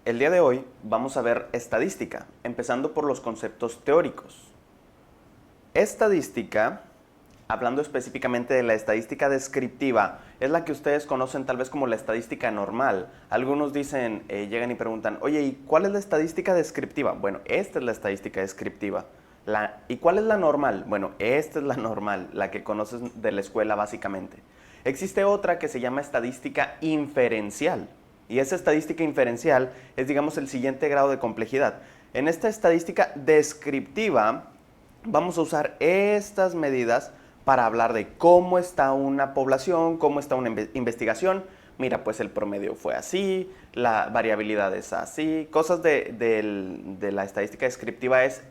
El día de hoy vamos a ver estadística, empezando por los conceptos teóricos. Estadística, hablando específicamente de la estadística descriptiva, es la que ustedes conocen tal vez como la estadística normal. Algunos dicen, llegan y preguntan, oye, ¿y cuál es la estadística descriptiva? Bueno, esta es la estadística descriptiva. ¿Y cuál es la normal? Bueno, esta es la normal, la que conoces de la escuela básicamente. Existe otra que se llama estadística inferencial. Y esa estadística inferencial es, digamos, el siguiente grado de complejidad. En esta estadística descriptiva, vamos a usar estas medidas para hablar de cómo está una población, cómo está una investigación. Mira, pues el promedio fue así, la variabilidad es así. Cosas de la estadística descriptiva es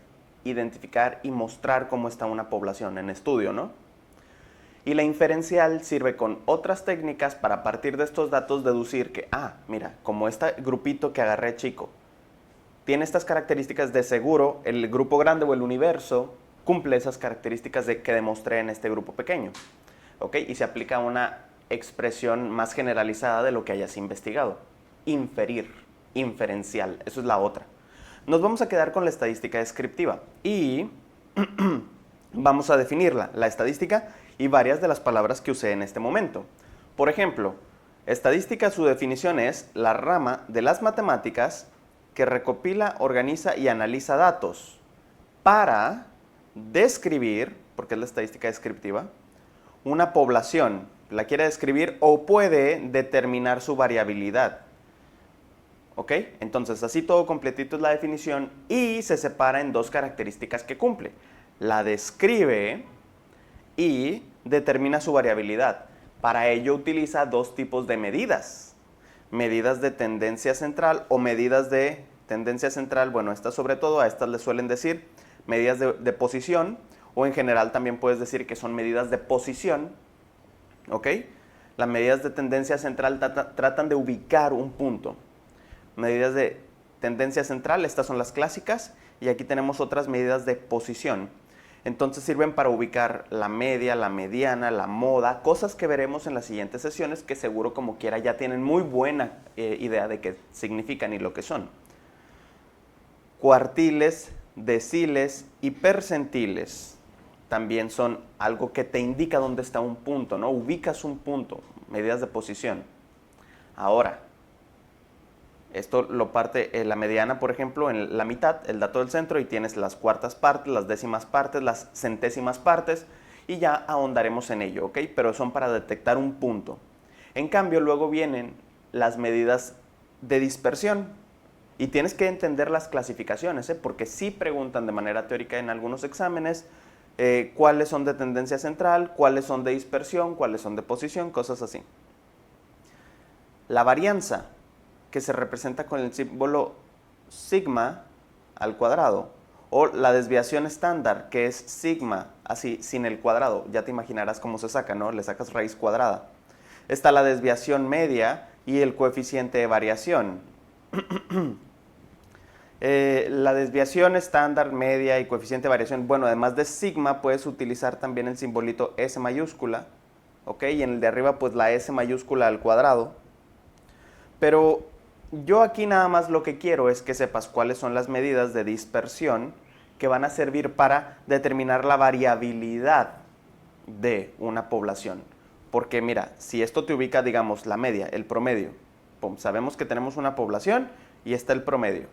identificar y mostrar cómo está una población en estudio, ¿no? Y la inferencial sirve con otras técnicas para a partir de estos datos deducir que, mira, como este grupito que agarré chico tiene estas características, de seguro el grupo grande o el universo cumple esas características que demostré en este grupo pequeño. ¿Ok? Y se aplica una expresión más generalizada de lo que hayas investigado. Inferir, inferencial, eso es la otra. Nos vamos a quedar con la estadística descriptiva y vamos a definirla, la estadística y varias de las palabras que usé en este momento. Por ejemplo, estadística, su definición es la rama de las matemáticas que recopila, organiza y analiza datos para describir, porque es la estadística descriptiva, una población. La quiere describir o puede determinar su variabilidad. ¿Ok? Entonces, así todo completito es la definición y se separa en dos características que cumple. La describe y determina su variabilidad. Para ello utiliza dos tipos de medidas. Medidas de tendencia central o medidas de tendencia central, bueno, estas sobre todo, a estas les suelen decir medidas de posición, o en general también puedes decir que son medidas de posición, ¿ok? Las medidas de tendencia central tratan de ubicar un punto. Medidas de tendencia central, estas son las clásicas, y aquí tenemos otras medidas de posición. Entonces sirven para ubicar la media, la mediana, la moda, cosas que veremos en las siguientes sesiones que seguro como quiera ya tienen muy buena idea de qué significan y lo que son. Cuartiles, deciles y percentiles también son algo que te indica dónde está un punto, ¿no? Ubicas un punto, medidas de posición. Ahora, esto lo parte la mediana, por ejemplo, en la mitad, el dato del centro, y tienes las cuartas partes, las décimas partes, las centésimas partes, y ya ahondaremos en ello, ¿ok? Pero son para detectar un punto. En cambio, luego vienen las medidas de dispersión, y tienes que entender las clasificaciones, porque sí preguntan de manera teórica en algunos exámenes cuáles son de tendencia central, cuáles son de dispersión, cuáles son de posición, cosas así. La varianza, que se representa con el símbolo sigma al cuadrado, o la desviación estándar, que es sigma, así, sin el cuadrado. Ya te imaginarás cómo se saca, ¿no? Le sacas raíz cuadrada. Está la desviación media y el coeficiente de variación. La desviación estándar, media y coeficiente de variación, bueno, además de sigma, puedes utilizar también el simbolito S mayúscula, ¿ok? Y en el de arriba, pues la S mayúscula al cuadrado. Pero yo aquí nada más lo que quiero es que sepas cuáles son las medidas de dispersión que van a servir para determinar la variabilidad de una población. Porque mira, si esto te ubica, digamos, la media, el promedio, sabemos que tenemos una población y está el promedio.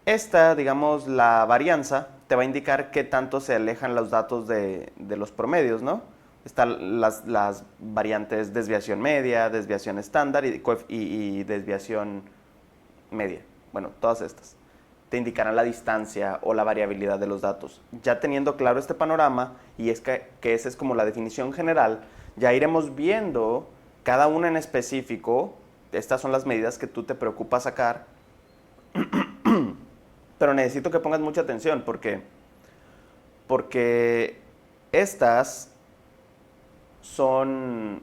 Esta, digamos, la varianza te va a indicar qué tanto se alejan los datos de los promedios, ¿no? Están las variantes desviación media, desviación estándar y desviación media. Bueno, todas estas te indicarán la distancia o la variabilidad de los datos. Ya teniendo claro este panorama, y es que esa es como la definición general, ya iremos viendo cada una en específico. Estas son las medidas que tú te preocupas sacar. Pero necesito que pongas mucha atención porque estas son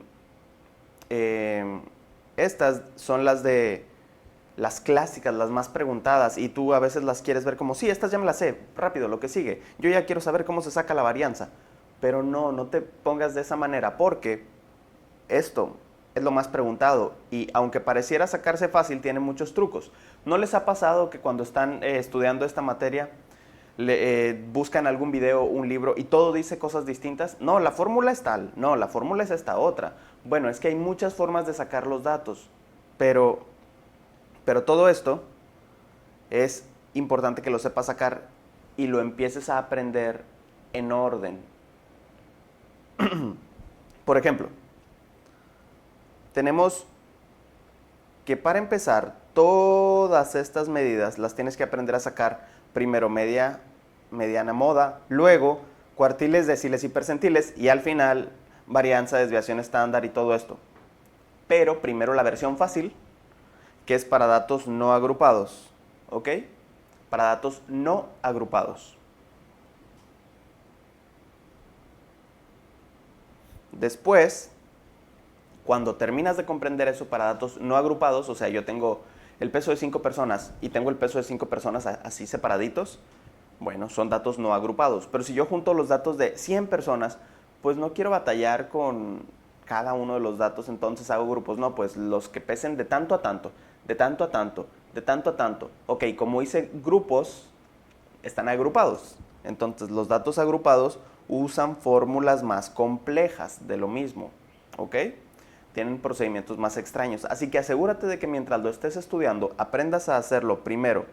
las clásicas, las más preguntadas, y tú a veces las quieres ver como, sí, estas ya me las sé, rápido, lo que sigue. Yo ya quiero saber cómo se saca la varianza. Pero no te pongas de esa manera, porque esto es lo más preguntado y aunque pareciera sacarse fácil, tiene muchos trucos. ¿No les ha pasado que cuando están estudiando esta materia buscan algún video, un libro y todo dice cosas distintas? No, la fórmula es tal, no, la fórmula es esta otra. Bueno, es que hay muchas formas de sacar los datos, pero todo esto es importante que lo sepas sacar y lo empieces a aprender en orden. Por ejemplo, tenemos que para empezar, todas estas medidas las tienes que aprender a sacar primero mediana moda, luego cuartiles, deciles y percentiles y al final varianza, desviación estándar y todo esto. Pero primero la versión fácil, que es para datos no agrupados, ¿ok? Para datos no agrupados. Después, cuando terminas de comprender eso para datos no agrupados, o sea, yo tengo el peso de 5 personas y tengo el peso de 5 personas así separaditos, bueno, son datos no agrupados. Pero si yo junto los datos de 100 personas, pues no quiero batallar con cada uno de los datos, entonces hago grupos. No, pues los que pesen de tanto a tanto, de tanto a tanto, de tanto a tanto. Ok, como hice grupos, están agrupados. Entonces los datos agrupados usan fórmulas más complejas de lo mismo, ¿ok? Tienen procedimientos más extraños. Así que asegúrate de que mientras lo estés estudiando, aprendas a hacerlo primero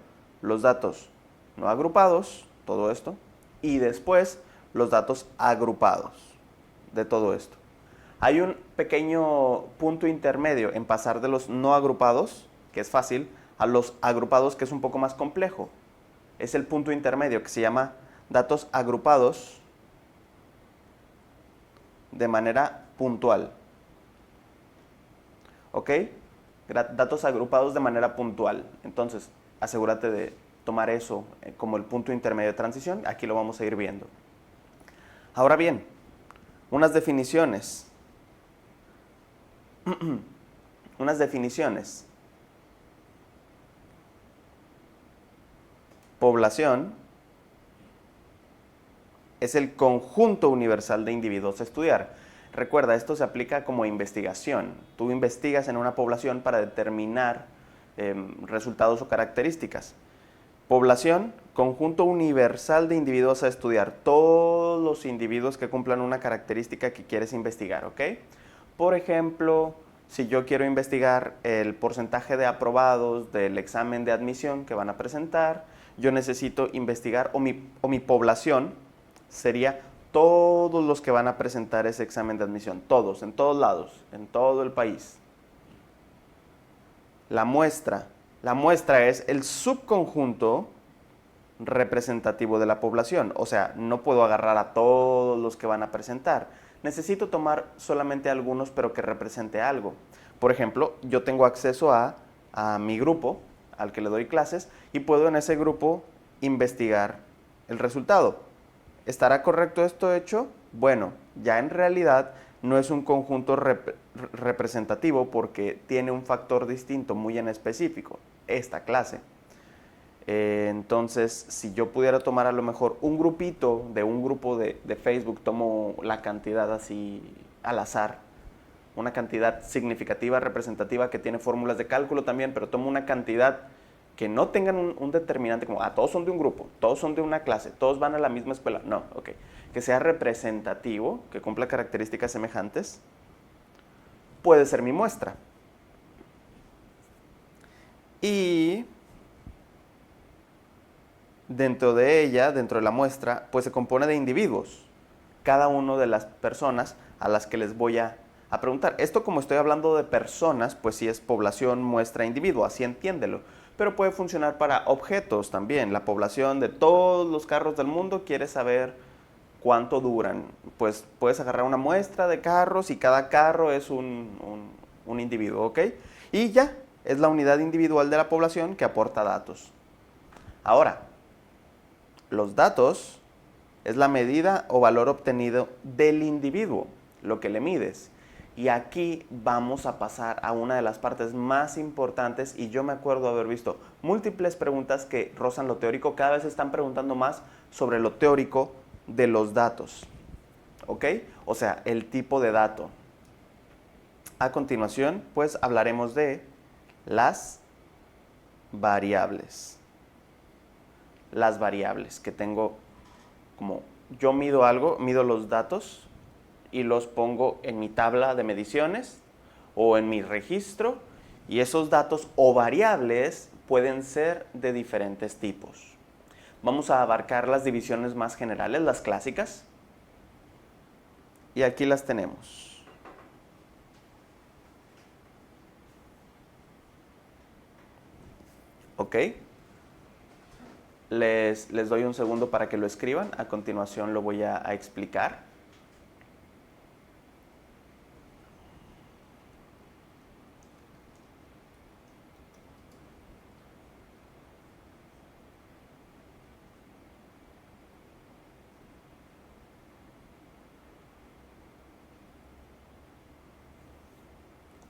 los datos no agrupados, todo esto, y después los datos agrupados de todo esto. Hay un pequeño punto intermedio en pasar de los no agrupados, que es fácil, a los agrupados, que es un poco más complejo. Es el punto intermedio que se llama datos agrupados de manera puntual. ¿Ok? Datos agrupados de manera puntual. Entonces, asegúrate de tomar eso como el punto intermedio de transición. Aquí lo vamos a ir viendo. Ahora bien, unas definiciones. Unas definiciones. Población es el conjunto universal de individuos a estudiar. Recuerda, esto se aplica como investigación. Tú investigas en una población para determinar resultados o características. Población, conjunto universal de individuos a estudiar. Todos los individuos que cumplan una característica que quieres investigar, ¿ok? Por ejemplo, si yo quiero investigar el porcentaje de aprobados del examen de admisión que van a presentar, yo necesito investigar, o mi población sería todos los que van a presentar ese examen de admisión, todos, en todos lados, en todo el país. La muestra es el subconjunto representativo de la población, o sea, no puedo agarrar a todos los que van a presentar. Necesito tomar solamente algunos, pero que represente algo. Por ejemplo, yo tengo acceso a mi grupo, al que le doy clases, y puedo en ese grupo investigar el resultado. ¿Estará correcto esto hecho? Bueno, ya en realidad no es un conjunto representativo porque tiene un factor distinto muy en específico, esta clase. Entonces, si yo pudiera tomar a lo mejor un grupito de un grupo de Facebook, tomo la cantidad así al azar, una cantidad significativa, representativa, que tiene fórmulas de cálculo también, pero tomo una cantidad que no tengan un determinante como, todos son de un grupo, todos son de una clase, todos van a la misma escuela. No, ok. Que sea representativo, que cumpla características semejantes, puede ser mi muestra. Y dentro de ella, dentro de la muestra, pues se compone de individuos. Cada una de las personas a las que les voy a preguntar. Esto, como estoy hablando de personas, pues sí es población, muestra, individuo, así entiéndelo. Pero puede funcionar para objetos también. La población de todos los carros del mundo quiere saber cuánto duran. Pues puedes agarrar una muestra de carros y cada carro es un individuo, ¿ok? Y ya, es la unidad individual de la población que aporta datos. Ahora, los datos es la medida o valor obtenido del individuo, lo que le mides. Y aquí vamos a pasar a una de las partes más importantes, y yo me acuerdo haber visto múltiples preguntas que rozan lo teórico. Cada vez están preguntando más sobre lo teórico de los datos, ¿ok? O sea, el tipo de dato. A continuación, pues hablaremos de las variables. Las variables que tengo, como yo mido algo, mido los datos y los pongo en mi tabla de mediciones o en mi registro, y esos datos o variables pueden ser de diferentes tipos. Vamos a abarcar las divisiones más generales, las clásicas, y aquí las tenemos. ¿Ok? Les doy un segundo para que lo escriban. A continuación lo voy a explicar.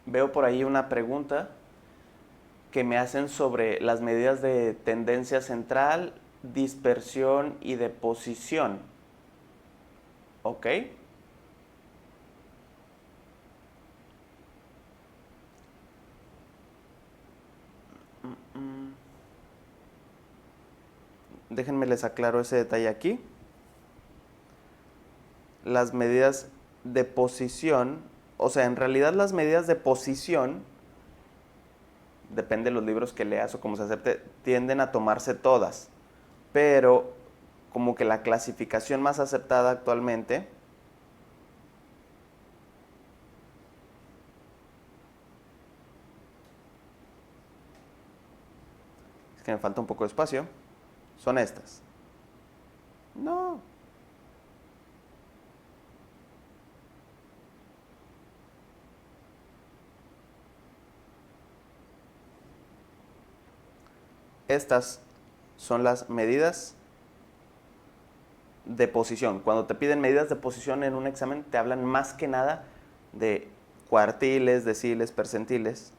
Veo por ahí una pregunta que me hacen sobre las medidas de tendencia central, dispersión y de posición. ¿Ok? Déjenme les aclaro ese detalle aquí. Las medidas de posición, o sea, en realidad las medidas de posición, depende de los libros que leas o cómo se acepte, tienden a tomarse todas. Pero como que la clasificación más aceptada actualmente es que me falta un poco de espacio, son estas. No. Estas son las medidas de posición. Cuando te piden medidas de posición en un examen, te hablan más que nada de cuartiles, deciles, percentiles.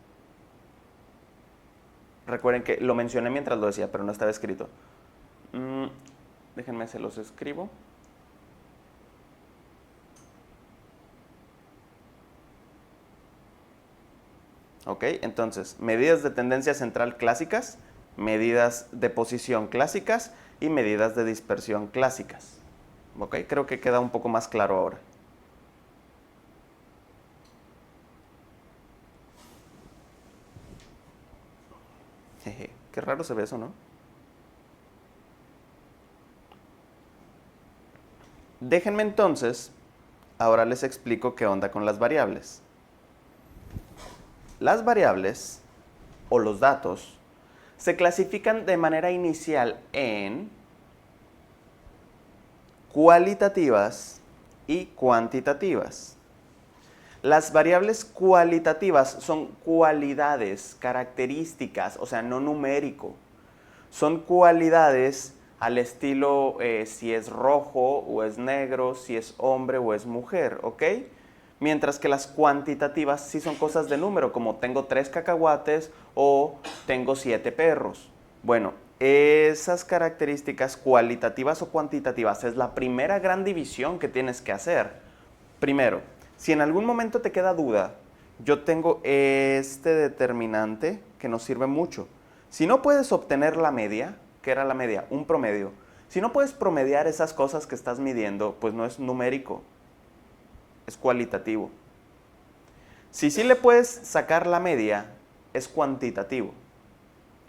Recuerden que lo mencioné mientras lo decía, pero no estaba escrito. Déjenme, se los escribo. Ok, entonces, medidas de tendencia central clásicas, medidas de posición clásicas y medidas de dispersión clásicas. Ok, creo que queda un poco más claro ahora. Jeje, qué raro se ve eso, ¿no? Déjenme entonces, ahora les explico qué onda con las variables. Las variables, o los datos, se clasifican de manera inicial en cualitativas y cuantitativas. Las variables cualitativas son cualidades, características, o sea, no numérico. Son cualidades al estilo si es rojo o es negro, si es hombre o es mujer, ¿ok? Mientras que las cuantitativas sí son cosas de número, como tengo 3 cacahuates o tengo 7 perros. Bueno, esas características cualitativas o cuantitativas es la primera gran división que tienes que hacer. Primero, si en algún momento te queda duda, yo tengo este determinante que nos sirve mucho. Si no puedes obtener la media, ¿qué era la media? Un promedio. Si no puedes promediar esas cosas que estás midiendo, pues no es numérico, es cualitativo. Si sí le puedes sacar la media, es cuantitativo.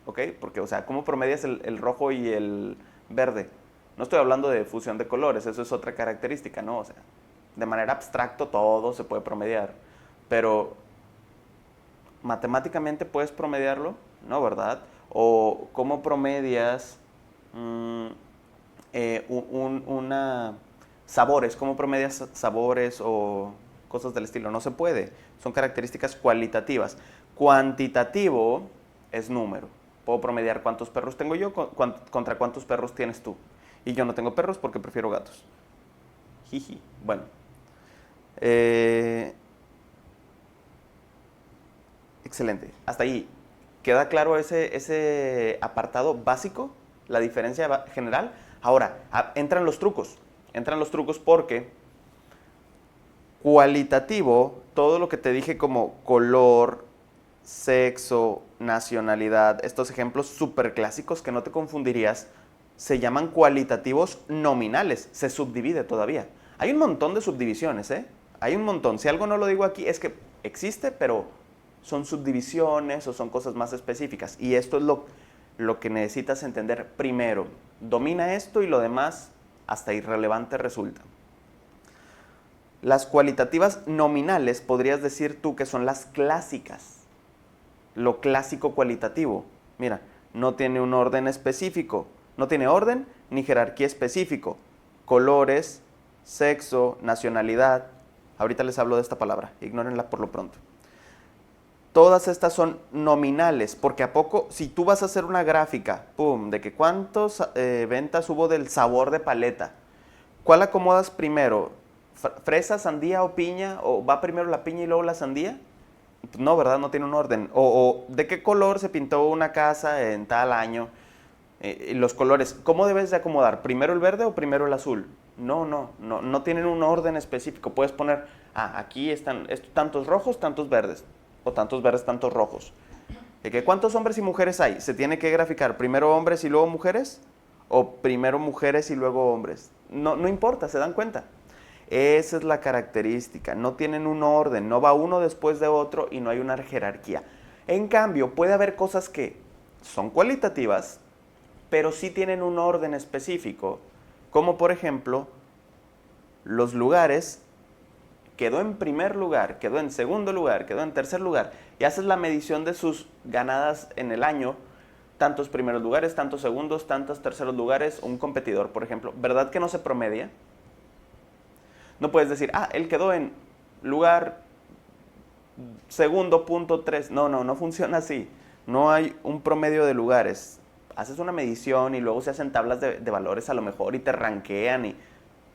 ¿Ok? Porque, o sea, ¿cómo promedias el rojo y el verde? No estoy hablando de fusión de colores, eso es otra característica, ¿no? O sea, de manera abstracta todo se puede promediar, pero matemáticamente puedes promediarlo, ¿no? ¿Verdad? O cómo promedias sabores, cómo promedias sabores o cosas del estilo. No se puede, son características cualitativas. Cuantitativo es número. Puedo promediar cuántos perros tengo yo contra cuántos perros tienes tú. Y yo no tengo perros porque prefiero gatos. Jiji. Bueno. Excelente. Hasta ahí. ¿Queda claro ese apartado básico? La diferencia general. Ahora, entran los trucos. Entran los trucos porque Cualitativo, todo lo que te dije como color, sexo, nacionalidad, estos ejemplos súper clásicos que no te confundirías, se llaman cualitativos nominales, se subdivide todavía. Hay un montón de subdivisiones, ¿eh? Hay un montón. Si algo no lo digo aquí es que existe, pero son subdivisiones o son cosas más específicas. Y esto es lo que necesitas entender primero. Domina esto y lo demás hasta irrelevante resulta. Las cualitativas nominales podrías decir tú que son las clásicas. Lo clásico cualitativo. Mira, no tiene un orden específico. No tiene orden ni jerarquía específico. Colores, sexo, nacionalidad. Ahorita les hablo de esta palabra, ignórenla por lo pronto. Todas estas son nominales, porque a poco, si tú vas a hacer una gráfica, pum, de que cuántas ventas hubo del sabor de paleta, ¿cuál acomodas primero? ¿Fresa, sandía o piña? ¿O va primero la piña y luego la sandía? No, ¿verdad? No tiene un orden. O ¿de qué color se pintó una casa en tal año? Los colores, ¿cómo debes de acomodar? ¿Primero el verde o primero el azul? No tienen un orden específico. Puedes poner, aquí están tantos rojos, tantos verdes. O tantos verdes, tantos rojos. ¿Cuántos hombres y mujeres hay? ¿Se tiene que graficar primero hombres y luego mujeres? ¿O primero mujeres y luego hombres? No importa, se dan cuenta. Esa es la característica. No tienen un orden, no va uno después de otro y no hay una jerarquía. En cambio, puede haber cosas que son cualitativas, pero sí tienen un orden específico. Como por ejemplo, los lugares. Quedó en primer lugar, quedó en segundo lugar, quedó en tercer lugar, y haces la medición de sus ganadas en el año, tantos primeros lugares, tantos segundos, tantos terceros lugares, un competidor, por ejemplo, ¿verdad que no se promedia? No puedes decir, él quedó en lugar segundo, punto 3, no funciona así, no hay un promedio de lugares, haces una medición y luego se hacen tablas de valores a lo mejor y te rankean,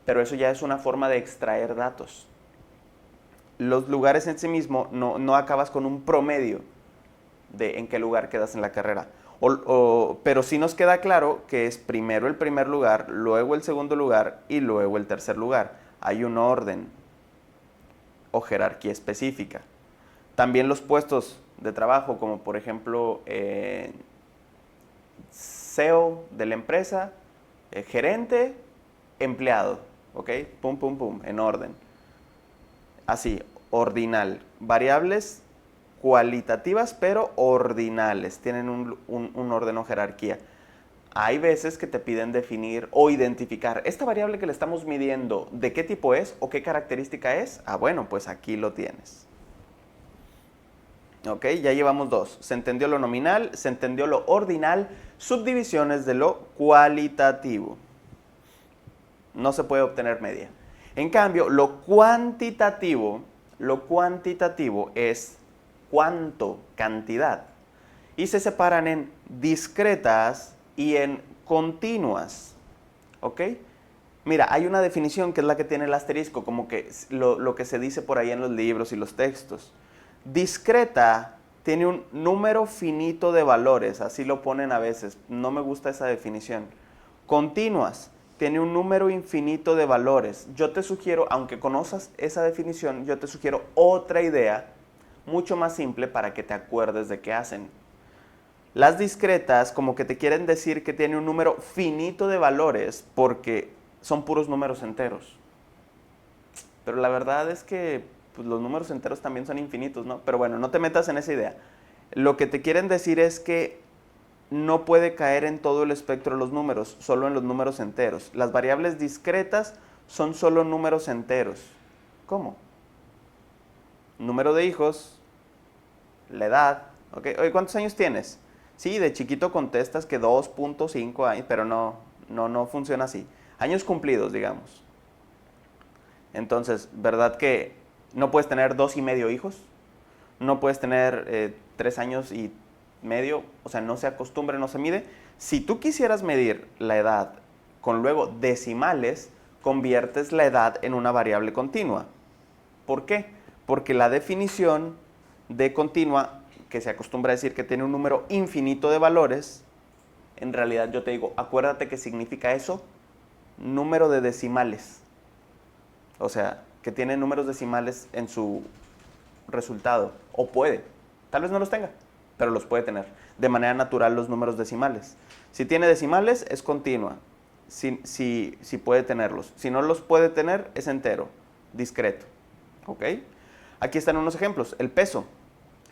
pero eso ya es una forma de extraer datos. Los lugares en sí mismo no acabas con un promedio de en qué lugar quedas en la carrera. Pero sí nos queda claro que es primero el primer lugar, luego el segundo lugar y luego el tercer lugar. Hay un orden o jerarquía específica. También los puestos de trabajo, como por ejemplo CEO de la empresa, gerente, empleado, ¿ok? Pum, pum, pum, en orden. Así, ordinal. Variables cualitativas, pero ordinales. Tienen un orden o jerarquía. Hay veces que te piden definir o identificar esta variable que le estamos midiendo, ¿de qué tipo es o qué característica es? Bueno, pues aquí lo tienes. Ok, ya llevamos dos. Se entendió lo nominal, se entendió lo ordinal, subdivisiones de lo cualitativo. No se puede obtener media. En cambio, lo cuantitativo es cuánto, cantidad. Y se separan en discretas y en continuas. ¿Ok? Mira, hay una definición que es la que tiene el asterisco, como que lo que se dice por ahí en los libros y los textos. Discreta tiene un número finito de valores, así lo ponen a veces. No me gusta esa definición. Continuas tiene un número infinito de valores. Yo te sugiero, aunque conozcas esa definición, yo te sugiero otra idea mucho más simple para que te acuerdes de qué hacen. Las discretas como que te quieren decir que tiene un número finito de valores porque son puros números enteros. Pero la verdad es que pues, los números enteros también son infinitos, ¿no? Pero bueno, no te metas en esa idea. Lo que te quieren decir es que no puede caer en todo el espectro de los números, solo en los números enteros. Las variables discretas son solo números enteros. ¿Cómo? Número de hijos, la edad. ¿Okay? Oye, ¿cuántos años tienes? Sí, de chiquito contestas que 2.5 años, pero no funciona así. Años cumplidos, digamos. Entonces, ¿verdad que no puedes tener 2,5 hijos? No puedes tener 3 años y medio, o sea, no se acostumbra, no se mide. Si tú quisieras medir la edad con luego decimales, conviertes la edad en una variable continua. ¿Por qué? Porque la definición de continua, que se acostumbra a decir que tiene un número infinito de valores, en realidad yo te digo, acuérdate que significa eso, número de decimales. O sea, que tiene números decimales en su resultado, o puede, tal vez no los tenga, pero los puede tener de manera natural los números decimales. Si tiene decimales, es continua, si puede tenerlos. Si no los puede tener, es entero, discreto. ¿Ok? Aquí están unos ejemplos. El peso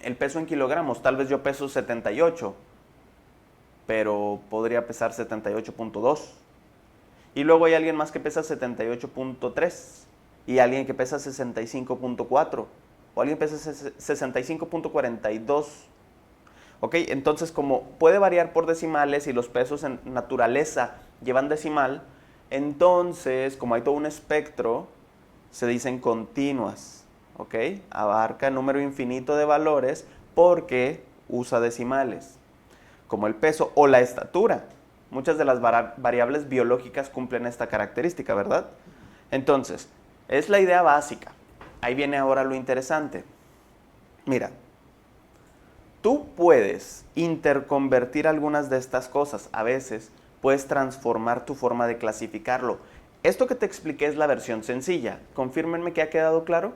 en kilogramos, tal vez yo peso 78, pero podría pesar 78.2. Y luego hay alguien más que pesa 78.3 y alguien que pesa 65.4 o alguien que pesa 65.42. ¿Ok? Entonces, como puede variar por decimales y los pesos en naturaleza llevan decimal, entonces, como hay todo un espectro, se dicen continuas. ¿Ok? Abarca número infinito de valores porque usa decimales, como el peso o la estatura. Muchas de las variables biológicas cumplen esta característica, ¿verdad? Entonces, es la idea básica. Ahí viene ahora lo interesante. Mira, tú puedes interconvertir algunas de estas cosas. A veces puedes transformar tu forma de clasificarlo. Esto que te expliqué es la versión sencilla. Confírmenme que ha quedado claro.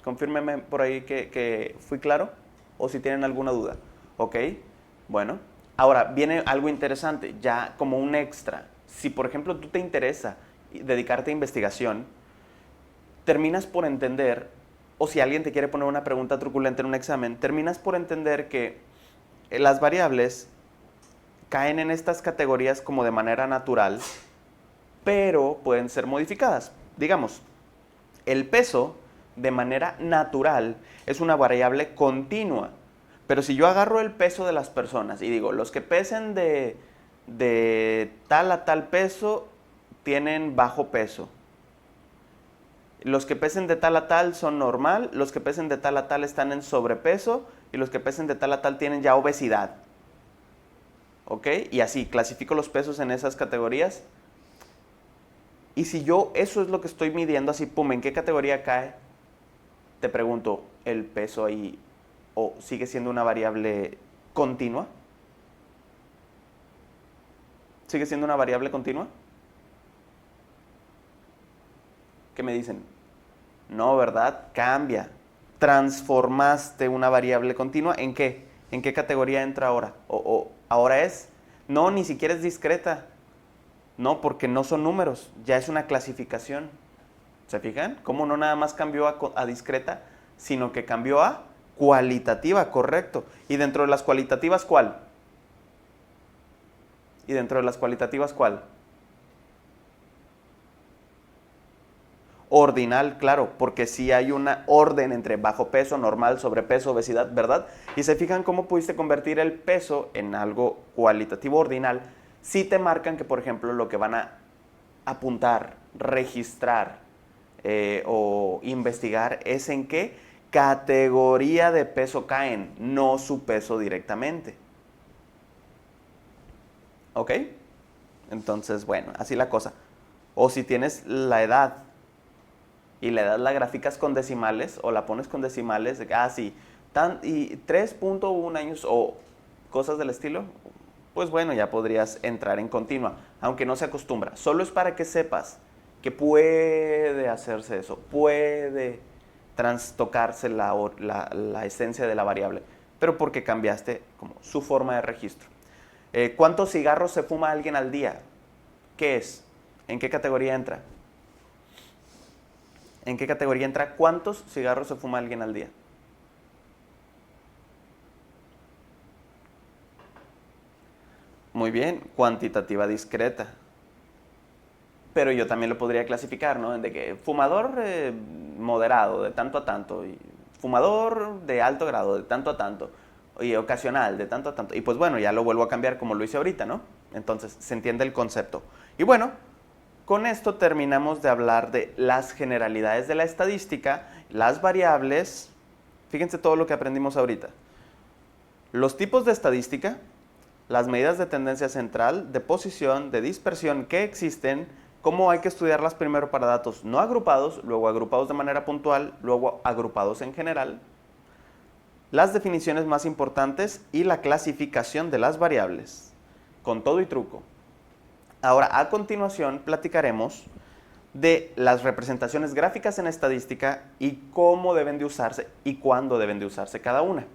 Confírmenme por ahí que fui claro. O si tienen alguna duda. ¿Ok? Bueno. Ahora, viene algo interesante, ya como un extra. Si, por ejemplo, tú te interesa dedicarte a investigación, terminas por entender, o si alguien te quiere poner una pregunta truculenta en un examen, terminas por entender que las variables caen en estas categorías como de manera natural, pero pueden ser modificadas. Digamos, el peso de manera natural es una variable continua. Pero si yo agarro el peso de las personas y digo, los que pesen de tal a tal peso tienen bajo peso. Los que pesen de tal a tal son normal, los que pesen de tal a tal están en sobrepeso y los que pesen de tal a tal tienen ya obesidad. ¿Ok? Y así, clasifico los pesos en esas categorías. Y si yo eso es lo que estoy midiendo, así, pum, ¿en qué categoría cae? Te pregunto, ¿el peso ahí o sigue siendo una variable continua? ¿Sigue siendo una variable continua? ¿Qué me dicen? No, ¿verdad? Cambia. Transformaste una variable continua. ¿En qué? ¿En qué categoría entra ahora? ¿O ahora es? No, ni siquiera es discreta. No, porque no son números. Ya es una clasificación. ¿Se fijan? ¿Cómo no nada más cambió a discreta, sino que cambió a cualitativa, correcto? Y dentro de las cualitativas, ¿cuál? Y dentro de las cualitativas, ¿cuál? Ordinal, claro, porque sí hay una orden entre bajo peso, normal, sobrepeso, obesidad, ¿verdad? Y se fijan cómo pudiste convertir el peso en algo cualitativo ordinal. Sí te marcan que, por ejemplo, lo que van a apuntar, registrar o investigar es en qué categoría de peso caen, no su peso directamente. ¿Ok? Entonces, bueno, así la cosa. O si tienes la edad y la edad la graficas con decimales o la pones con decimales, sí, y 3.1 años o cosas del estilo, pues bueno, ya podrías entrar en continua, aunque no se acostumbra. Solo es para que sepas que puede hacerse eso, puede trastocarse la esencia de la variable, pero porque cambiaste como su forma de registro. ¿Cuántos cigarros se fuma alguien al día? ¿Qué es? ¿En qué categoría entra? ¿En qué categoría entra? ¿Cuántos cigarros se fuma alguien al día? Muy bien, cuantitativa discreta. Pero yo también lo podría clasificar, ¿no? De que fumador moderado, de tanto a tanto, y fumador de alto grado, de tanto a tanto, y ocasional, de tanto a tanto. Y pues bueno, ya lo vuelvo a cambiar como lo hice ahorita, ¿no? Entonces, se entiende el concepto. Y bueno, con esto terminamos de hablar de las generalidades de la estadística, las variables. Fíjense todo lo que aprendimos ahorita. Los tipos de estadística, las medidas de tendencia central, de posición, de dispersión que existen, cómo hay que estudiarlas primero para datos no agrupados, luego agrupados de manera puntual, luego agrupados en general, las definiciones más importantes y la clasificación de las variables, con todo y truco. Ahora, a continuación, platicaremos de las representaciones gráficas en estadística y cómo deben de usarse y cuándo deben de usarse cada una.